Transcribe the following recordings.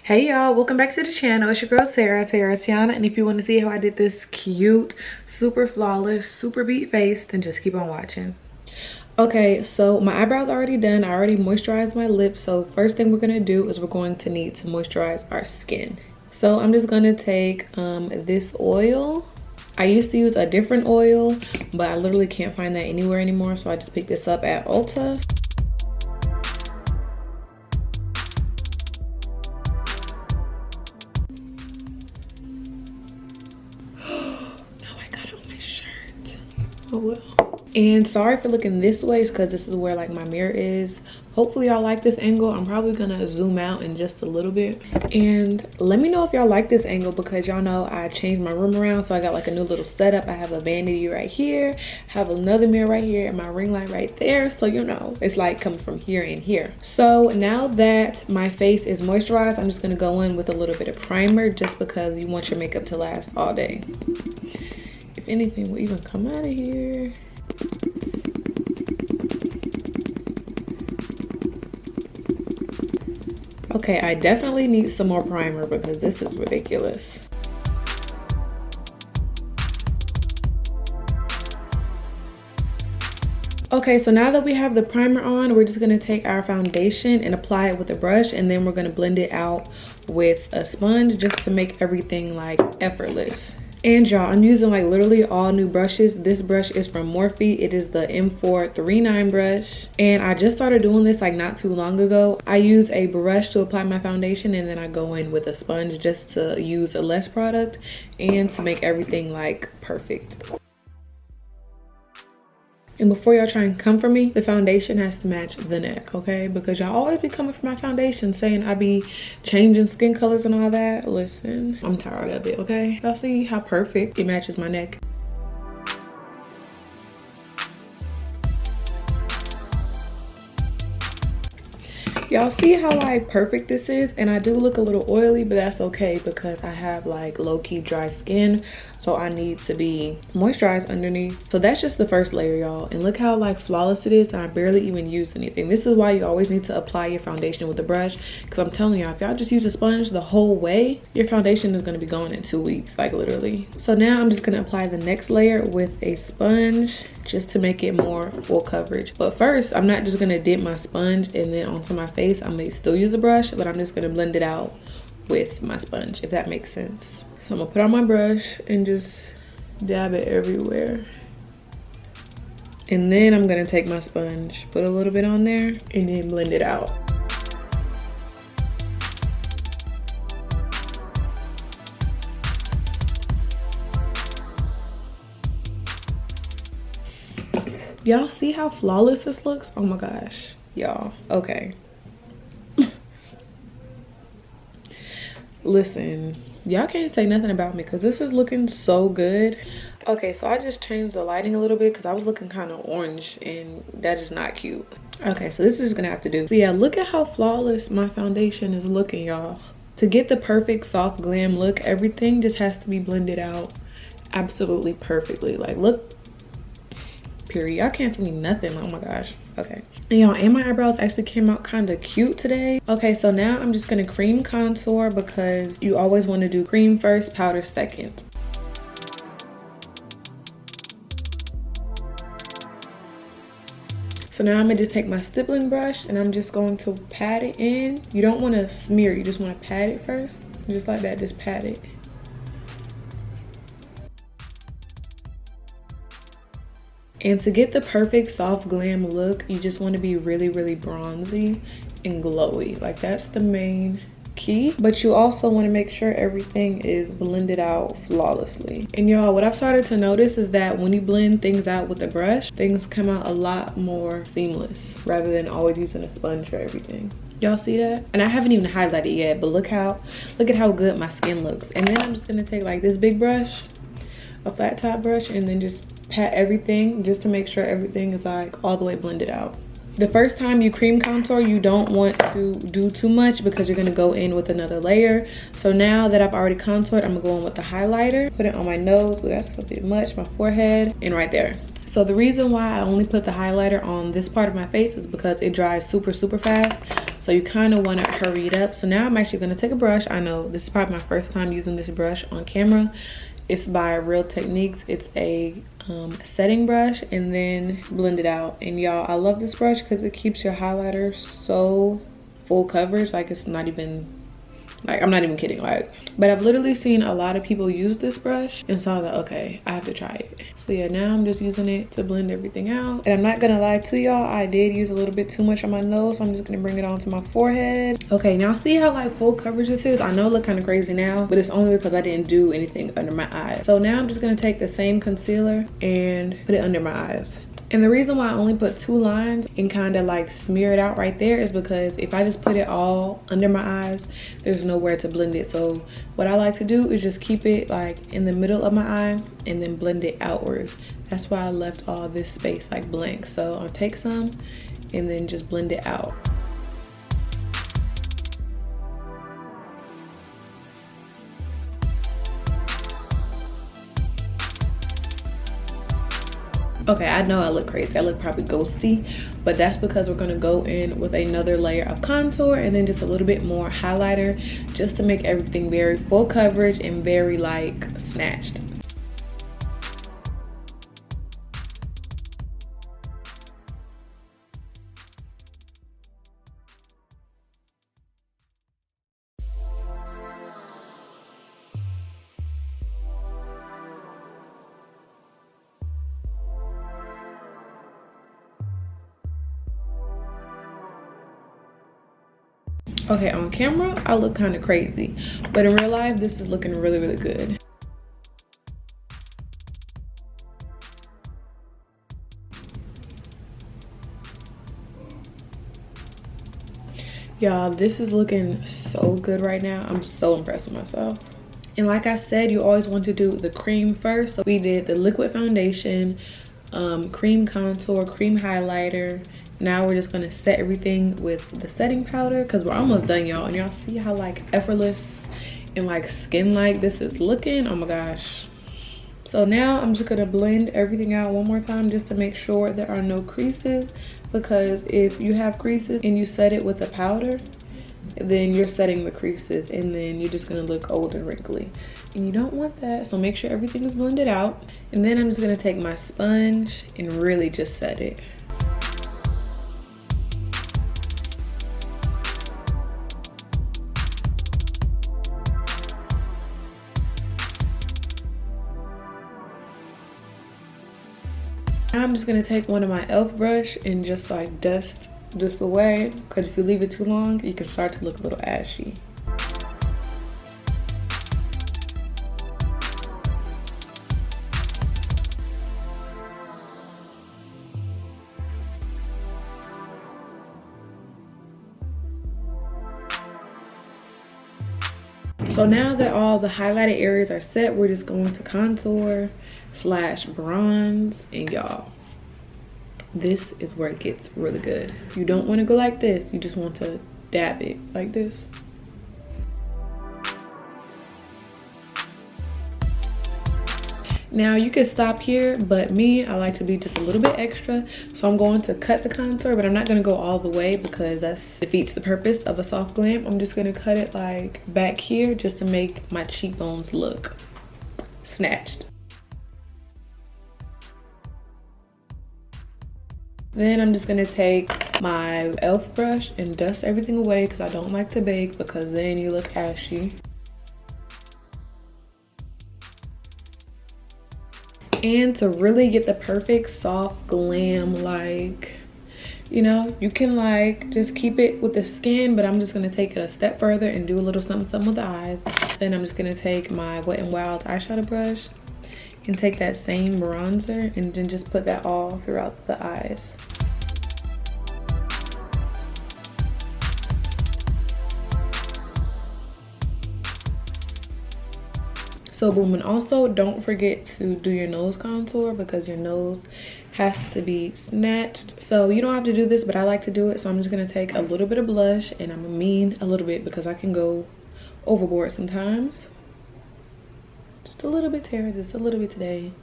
Hey y'all, welcome back to the channel. It's your girl Terah, Tiana, and if you want to see how I did this cute, super flawless, super beat face, then just keep on watching. Okay, so my eyebrows are already done. I already moisturized my lips, so first thing we're gonna do is we're going to need to moisturize our skin. So I'm just gonna take this oil. I used to use a different oil, but I literally can't find that anywhere anymore, so I just picked this up at Ulta. Oh well. And sorry for looking this way, because this is where like my mirror is. Hopefully y'all like this angle. I'm probably gonna zoom out in just a little bit, and let me know if y'all like this angle, because y'all know I changed my room around, so I got like a new little setup. I have a vanity right here, have another mirror right here, and my ring light right there, so you know it's like coming from here and here. So now that my face is moisturized, I'm just gonna go in with a little bit of primer, just because you want your makeup to last all day. If anything will even come out of here. Okay, I definitely need some more primer because this is ridiculous. Okay, so now that we have the primer on, we're just gonna take our foundation and apply it with a brush, and then we're gonna blend it out with a sponge just to make everything like effortless. And y'all, I'm using like literally all new brushes. This brush is from Morphe. It is the M439 brush. And I just started doing this like not too long ago. I use a brush to apply my foundation, and then I go in with a sponge just to use less product and to make everything like perfect. And before y'all try and come for me, the foundation has to match the neck, okay? Because y'all always be coming for my foundation saying I be changing skin colors and all that. Listen, I'm tired of it, okay? Y'all see how perfect it matches my neck? Y'all see how like perfect this is? And I do look a little oily, but that's okay because I have like low-key dry skin, so I need to be moisturized underneath. So that's just the first layer, y'all, and look how like flawless it is, and I barely even used anything. This is why you always need to apply your foundation with a brush, because I'm telling y'all, if y'all just use a sponge the whole way, your foundation is going to be gone in 2 weeks, like literally. So now I'm just going to apply the next layer with a sponge just to make it more full coverage. But first, I'm not just going to dip my sponge and then onto my face. I may still use a brush, but I'm just going to blend it out with my sponge, if that makes sense. So I'm gonna put on my brush and just dab it everywhere. And then I'm gonna take my sponge, put a little bit on there, and then blend it out. Y'all see how flawless this looks? Oh my gosh, y'all. Okay. Listen, y'all can't say nothing about me because this is looking so good. Okay, so I just changed the lighting a little bit because I was looking kind of orange, and that is not cute. Okay, so this is gonna have to do. So yeah, look at how flawless my foundation is looking, y'all. To get the perfect soft glam look, everything just has to be blended out absolutely perfectly. Like, look, period. Y'all can't tell me nothing. Oh my gosh. Okay. And y'all, and my eyebrows actually came out kind of cute today. Okay, so now I'm just gonna cream contour, because you always want to do cream first, powder second. So now I'm gonna just take my stippling brush and I'm just going to pat it in. You don't want to smear, you just want to pat it first. Just like that, just pat it. And to get the perfect soft glam look, you just want to be really, really bronzy and glowy. Like, that's the main key. But you also want to make sure everything is blended out flawlessly. And y'all, what I've started to notice is that when you blend things out with a brush, things come out a lot more seamless rather than always using a sponge for everything. Y'all see that? And I haven't even highlighted yet, but look at how good my skin looks. And then I'm just gonna take like this big brush, a flat top brush, and then just pat everything just to make sure everything is like all the way blended out. The first time you cream contour, you don't want to do too much because you're gonna go in with another layer. So now that I've already contoured, I'm gonna go in with the highlighter, put it on my nose. Ooh, that's a bit much, my forehead, and right there. So the reason why I only put the highlighter on this part of my face is because it dries super, super fast. So you kind of want to hurry it up. So now I'm actually going to take a brush. I know this is probably my first time using this brush on camera. It's by Real Techniques. It's a setting brush, and then blend it out. And y'all, I love this brush because it keeps your highlighter so full coverage. Like, it's not even, like, I'm not even kidding. Like, but I've literally seen a lot of people use this brush, and so I thought, okay, I have to try it. So yeah, now I'm just using it to blend everything out. And I'm not gonna lie to y'all, I did use a little bit too much on my nose, so I'm just gonna bring it onto my forehead. Okay, now see how like full coverage this is? I know it look kind of crazy now, but it's only because I didn't do anything under my eyes. So now I'm just gonna take the same concealer and put it under my eyes. And the reason why I only put 2 lines and kind of like smear it out right there is because if I just put it all under my eyes, there's nowhere to blend it. So what I like to do is just keep it like in the middle of my eye and then blend it outwards. That's why I left all this space like blank. So I'll take some and then just blend it out. Okay, I know I look crazy. I look probably ghosty, but that's because we're gonna go in with another layer of contour and then just a little bit more highlighter, just to make everything very full coverage and very like snatched. Okay, on camera, I look kind of crazy, but in real life, this is looking really, really good. Y'all, this is looking so good right now. I'm so impressed with myself. And like I said, you always want to do the cream first. So we did the liquid foundation, cream contour, cream highlighter. Now we're just gonna set everything with the setting powder because we're almost done, y'all. And y'all see how like effortless and like skin-like this is looking. Oh my gosh. So now I'm just gonna blend everything out one more time just to make sure there are no creases, because if you have creases and you set it with the powder, then you're setting the creases and then you're just gonna look old and wrinkly, and you don't want that. So make sure everything is blended out, and then I'm just gonna take my sponge and really just set it. Now I'm just gonna take one of my E.L.F brush and just like dust this away, because if you leave it too long, you can start to look a little ashy. So now that all the highlighted areas are set, we're just going to contour / bronze. And y'all, this is where it gets really good. You don't want to go like this. You just want to dab it like this. Now you can stop here, but me, I like to be just a little bit extra. So I'm going to cut the contour, but I'm not gonna go all the way because that defeats the purpose of a soft glam. I'm just gonna cut it like back here just to make my cheekbones look snatched. Then I'm just gonna take my E.L.F brush and dust everything away because I don't like to bake, because then you look ashy. And to really get the perfect soft glam, like, you know, you can like just keep it with the skin, but I'm just gonna take it a step further and do a little something with the eyes. Then I'm just gonna take my Wet n Wild eyeshadow brush and take that same bronzer and then just put that all throughout the eyes. So boom, and also don't forget to do your nose contour because your nose has to be snatched. So you don't have to do this, but I like to do it. So I'm just gonna take a little bit of blush, and I'm gonna mean a little bit because I can go overboard sometimes. Just a little bit, Terah, just a little bit today.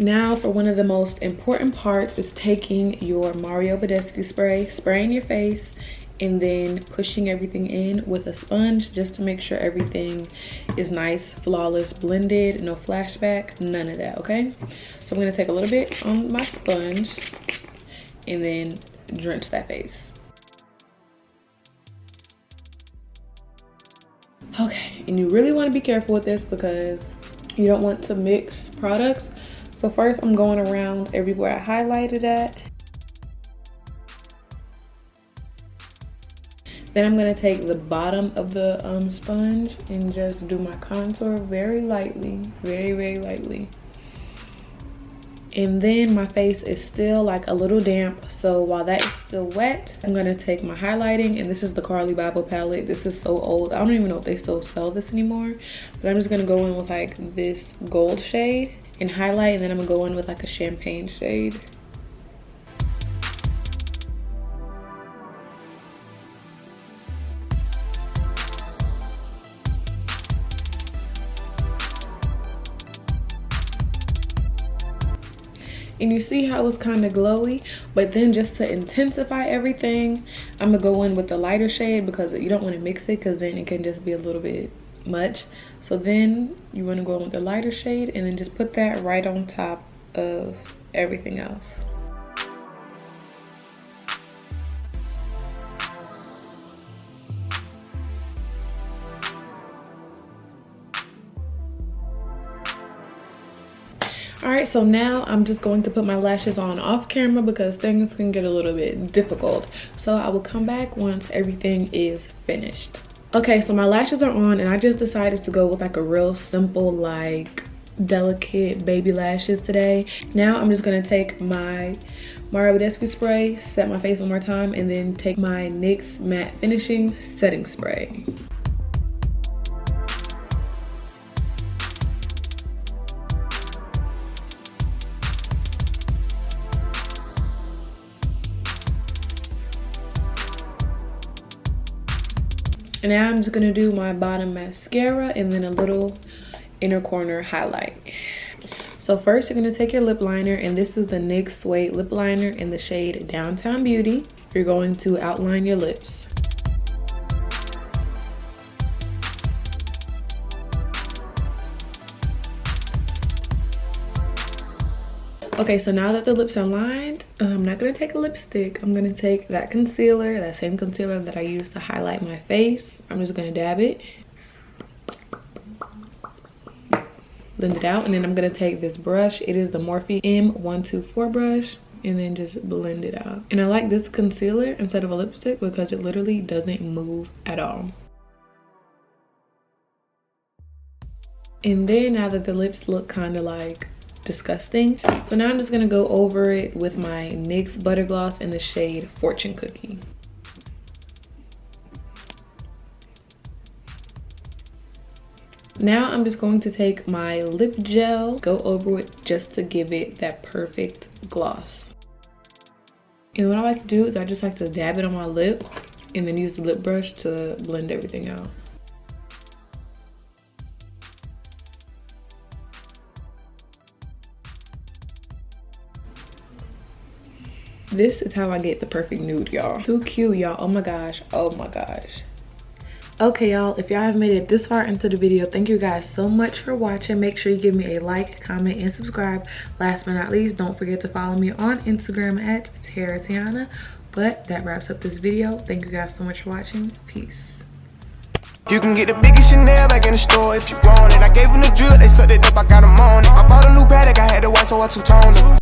Now for one of the most important parts is taking your Mario Badescu spray, spraying your face, and then pushing everything in with a sponge just to make sure everything is nice, flawless, blended, no flashback, none of that, okay? So I'm gonna take a little bit on my sponge and then drench that face. Okay, and you really want to be careful with this because you don't want to mix products. So first I'm going around everywhere I highlighted at. Then I'm going to take the bottom of the sponge and just do my contour very lightly, very lightly. And then my face is still like a little damp, so while that is still wet, I'm going to take my highlighting, and this is the Carli Bybel palette. This is so old, I don't even know if they still sell this anymore, but I'm just going to go in with like this gold shade and highlight, and then I'm going to go in with like a champagne shade. And you see how it's kind of glowy, but then just to intensify everything, I'm gonna go in with the lighter shade because you don't want to mix it because then it can just be a little bit much. So then you want to go in with the lighter shade and then just put that right on top of everything else. All right, so now I'm just going to put my lashes on off camera because things can get a little bit difficult. So I will come back once everything is finished. Okay, so my lashes are on and I just decided to go with like a real simple, like delicate baby lashes today. Now I'm just gonna take my Mario Badescu spray, set my face one more time, and then take my NYX matte finishing setting spray. And now I'm just gonna do my bottom mascara and then a little inner corner highlight. So first you're gonna take your lip liner, and this is the NYX Suede lip liner in the shade Downtown Beauty. You're going to outline your lips. Okay, so now that the lips are lined, I'm not gonna take a lipstick. I'm gonna take that concealer, that same concealer that I used to highlight my face. I'm just gonna dab it, blend it out, and then I'm gonna take this brush. It is the Morphe M124 brush, and then just blend it out. And I like this concealer instead of a lipstick because it literally doesn't move at all. And then now that the lips look kind of like disgusting, so now I'm just gonna go over it with my NYX butter gloss in the shade Fortune Cookie. Now I'm just going to take my lip gel, go over it just to give it that perfect gloss. And what I like to do is I just like to dab it on my lip and then use the lip brush to blend everything out. This is how I get the perfect nude, y'all. Too cute, y'all. Oh my gosh. Oh my gosh. Okay, y'all, if y'all have made it this far into the video, thank you guys so much for watching. Make sure you give me a like, comment, and subscribe. Last but not least, don't forget to follow me on Instagram at Terah Tiana. But that wraps up this video. Thank you guys so much for watching. Peace. You can get the biggest Chanel back in the store if you want it. I gave them the drill, they sucked it up, I got them on it. I bought a new Paddock, I had the white, so I two-toned it.